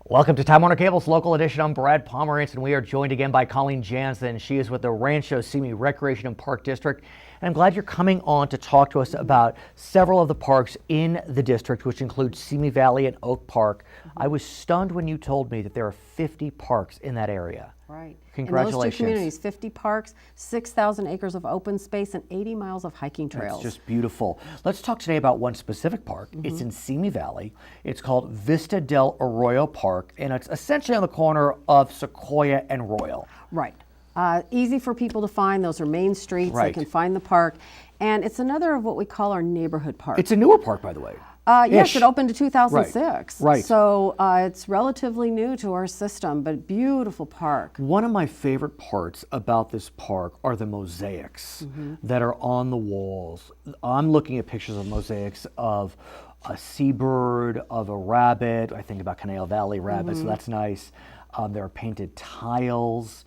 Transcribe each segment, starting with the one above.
Welcome to Time Warner Cable's Local Edition. I'm Brad Pomerance, and we are joined again by Colleen Janssen. She is with the Rancho Simi Recreation and Park District. And I'm glad you're coming on to talk to us about several of the parks in the district, which include Simi Valley and Oak Park. I was stunned when you told me that there are 50 parks in that area. Right. Congratulations. In those two communities, 50 parks, 6,000 acres of open space, and 80 miles of hiking trails. It's just beautiful. Let's talk today about one specific park. It's in Simi Valley. It's called Vista del Arroyo Park, and it's essentially on the corner of Sequoia and Royal. Right. Easy for people to find. Those are main streets. Right. They can find the park. And it's another of what we call our neighborhood park. It's a newer park, by the way. Yes, it opened in 2006. Right. So it's relatively new to our system, but beautiful park. One of my favorite parts about this park are the mosaics that are on the walls. I'm looking at pictures of mosaics of a seabird, of a rabbit. I think about Canal Valley rabbits, so that's nice. There are painted tiles.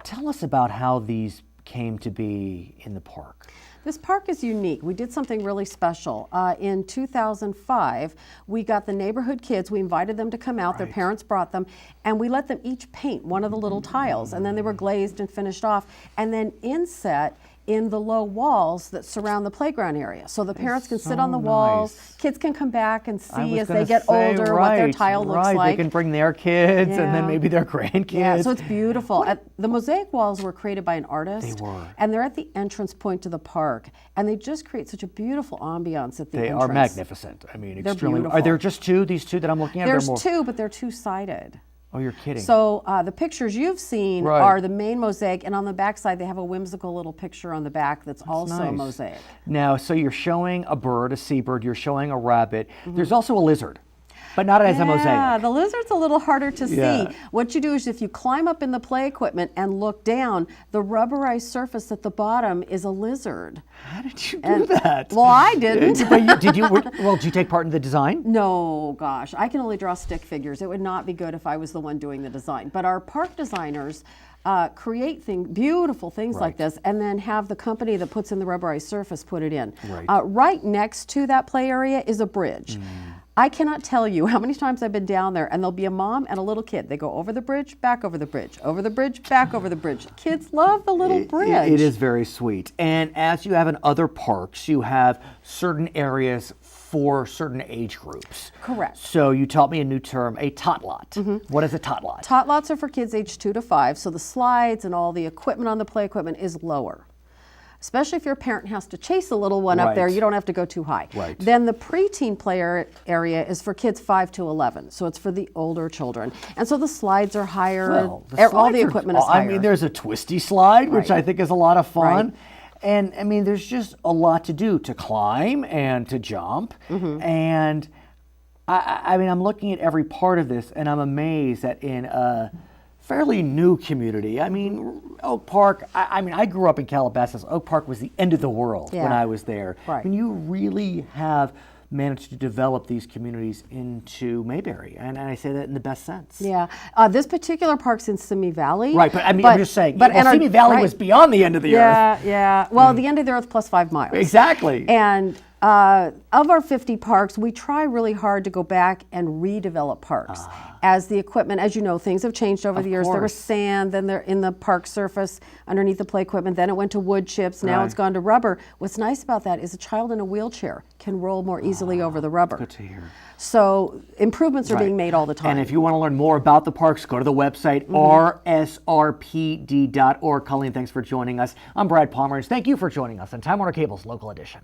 Tell us about how these came to be in the park. This park is unique. We did something really special. In 2005, we got the neighborhood kids, we invited them to come out, their parents brought them, and we let them each paint one of the little tiles, and then they were glazed and finished off, and then inset in the low walls that surround the playground area. So the parents can sit on the walls, kids can come back and see as they get older what their tile looks like. They can bring their kids and then maybe their grandkids. Yeah, so it's beautiful. The mosaic walls were created by an artist. They were. And they're at the entrance point to the park. And they just create such a beautiful ambiance at the entrance. They are magnificent. I mean, They're extremely. beautiful. Are there just two, these two that I'm looking at? There's two, but they're two-sided. Oh, you're kidding. So the pictures you've seen are the main mosaic, and on the back side they have a whimsical little picture on the back that's also a mosaic. Now, so you're showing a bird, a seabird, you're showing a rabbit. There's also a lizard, but not as a mosaic. Yeah, the lizard's a little harder to see. What you do is if you climb up in the play equipment and look down, the rubberized surface at the bottom is a lizard. How did you do that? Well, I didn't. Did you take part in the design? No, gosh, I can only draw stick figures. It would not be good if I was the one doing the design. But our park designers create beautiful things like this, and then have the company that puts in the rubberized surface put it in. Right next to that play area is a bridge. I cannot tell you how many times I've been down there, and there'll be a mom and a little kid. They go over the bridge, back over the bridge, over the bridge, back over the bridge. Kids love the little bridge. It is very sweet. And as you have in other parks, you have certain areas for certain age groups. Correct. So you taught me a new term, a tot lot. What is a tot lot? Tot lots are for kids aged 2 to 5, so the slides and all the equipment on the play equipment is lower. Especially if your parent has to chase a little one up there, you don't have to go too high. Then the preteen player area is for kids 5 to 11, so it's for the older children. And so the slides are higher, all the equipment is higher. I mean, there's a twisty slide, which I think is a lot of fun. And I mean, there's just a lot to do, to climb and to jump. And I mean, I'm looking at every part of this, and I'm amazed that in a fairly new community. I mean, Oak Park, I mean, I grew up in Calabasas. Oak Park was the end of the world when I was there. And you really have managed to develop these communities into Mayberry, and I say that in the best sense. Yeah, this particular park's in Simi Valley. Right, but I mean, I'm just saying, Simi Valley was beyond the end of the earth. Yeah, well, the end of the earth plus 5 miles. Exactly. And of our 50 parks, we try really hard to go back and redevelop parks. As the equipment, as you know, things have changed over the years. There was sand, then they're in the park surface underneath the play equipment, then it went to wood chips, now it's gone to rubber. What's nice about that is a child in a wheelchair can roll more easily over the rubber. Good to hear. So improvements are being made all the time. And if you want to learn more about the parks, go to the website, rsrpd.org. Colleen, thanks for joining us. I'm Brad Pomerance. Thank you for joining us on Time Warner Cable's Local Edition.